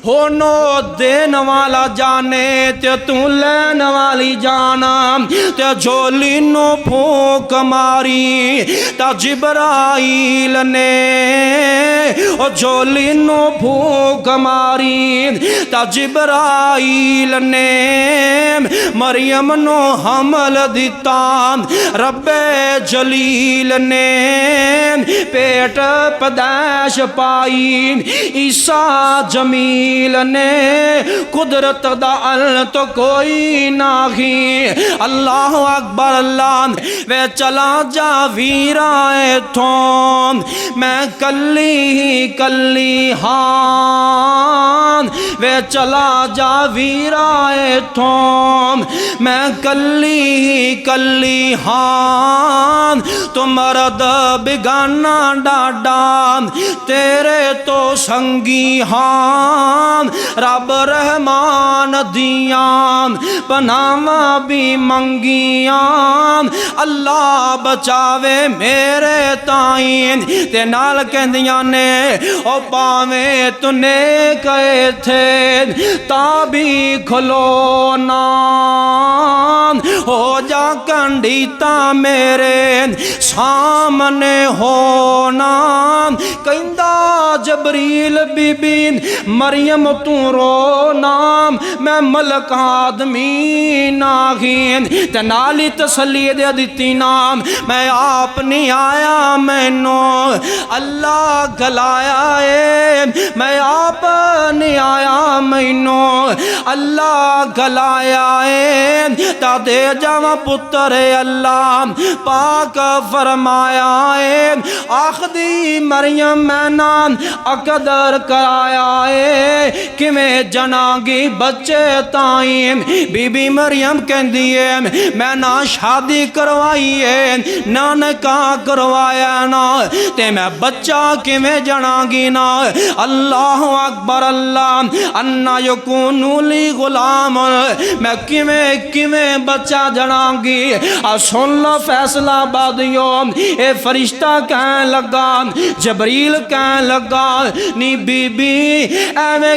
ہونو دین والا جانے تے تو لین والی جانا تے جھولی نو پھونک ماری تا جبرائیل نے او جھولی نو پھونک ماری تا جبرائیل نے مریم نو حمل دیتا رب جلیل نے پیٹ پیدائش پائی عیسیٰ جمیل نے قدرت دا تو کوئی نہیں اللہ اکبر اللہ وے چلا جا ویرائے تھون میں کلی کلی ہاں وے چلا جا ویرائے تھون میں کلی کلی ہاں تو مرد بگانا ڈاڈا تیرے تو سنگی ہاں رب رحمان دیاں پناہ بھی منگیاں اللہ بچاوے میرے تائیں تے نال کہندیاں نے او پاویں تو نیک تھے تابی کھلونا ہو جا کنڈیتا میرے سامنے ہونا کہندہ جبریل بی بی مریم تو رونا میں ملک آدمی ناغین تے نالی تسلی دے دیتی نام میں آپ نہیں آیا میں نو اللہ گلایا ہے میں آپ نہیں آیا میں نو اللہ گلایا ہے تا دے جاواں پتر اللہ پاک فرمایا ہے آخدی مریم میں نام اقدر کرایا ہے کہ میں جناگی بچے تائیں بی بی مریم کہندی ہے میں نہ شادی کروائی ہے نہ نکاح کروایا نا تے میں بچہ کہ میں جناگی نا اللہ اکبر اللہ انا یکونو لی غلام میں کہ میں بچہ جناگی سن لو فیصلہ بادیوں اے فرشتہ کہنے لگا جبریل کہنے لگا نی بی بی ایویں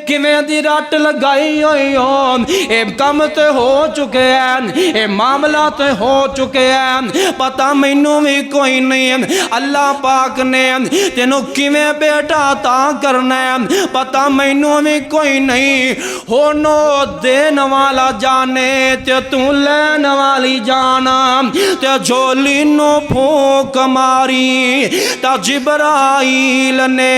کمیں دی رٹ لگائی ہوئی ہو اے کم تے ہو چکے ہیں اے معاملہ تے ہو چکے ہیں پتہ مینوں بھی کوئی نہیں اللہ پاک نے تینوں کمیں بیٹا عطا کرنا ہے پتہ مینوں بھی کوئی نہیں ہونو دین والا جانے تے تو لین والی جانا تے جھولی نو پھونک ماری تا جبرائیل نے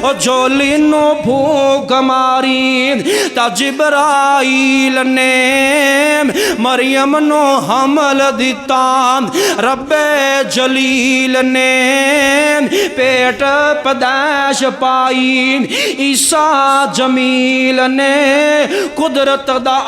او جھولی نو پھونک ماری تا جبرائیل نے مریم نو حمل دیتا رب جلیل نے پیٹ پیدائش پائی عیسیٰ جمیل نے قدرت دا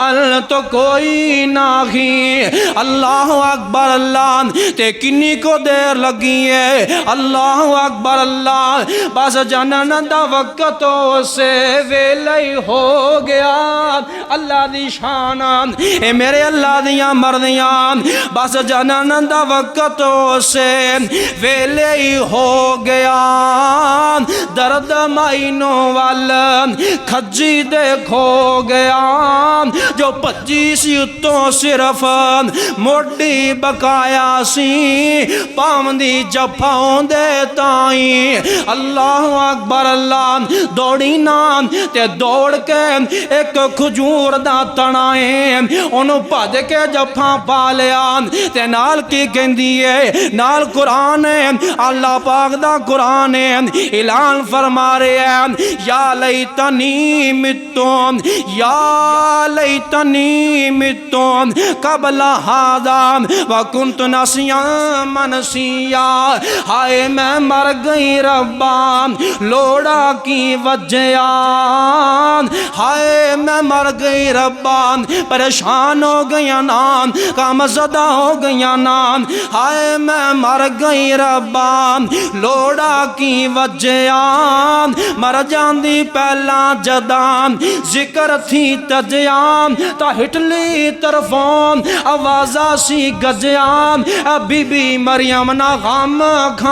تو کوئی نہیں اللہ اکبر اللہ تے کنی کو دیر لگی ہے اللہ اکبر اللہ بس جنن دا وقت سے ویلے ہو گیا اللہ دی شان اے میرے اللہ دیاں مردیاں بس جنن دا وقت سے ویلے ہو گیا درد مائنو وال کھجی دیکھو گیا جو 25 اتوں صرف موڈی بقایا سی پامدی جفاؤں دے تائیں اللہ اکبر اللہ دوڑی نام تے دوڑ کے ایک کھجور دا تنائیں انہوں پھج کے جفاں پا لیا تے نال کی کہندی ہے نال قرآن ہے اللہ پاک دا قرآن ہے اعلان فرما رہے ہیں یا لیتنی متون یا لیتنی متون قبل ہذا وکنت نسیا منسیا ہائے میں مر گئی ربا لوڑا کی وجہ ہائے میں مر گئی ربا پریشان ہو گیا نام کام زدہ ہو گیا نام ہائے میں مر گئی ربا لوڑا کی وجہ مر جاندی پہلا جدان ذکر تھی تجیان تا ہٹلی طرفوں آوازہ سی گجیان بی بی مریم نا غم کھا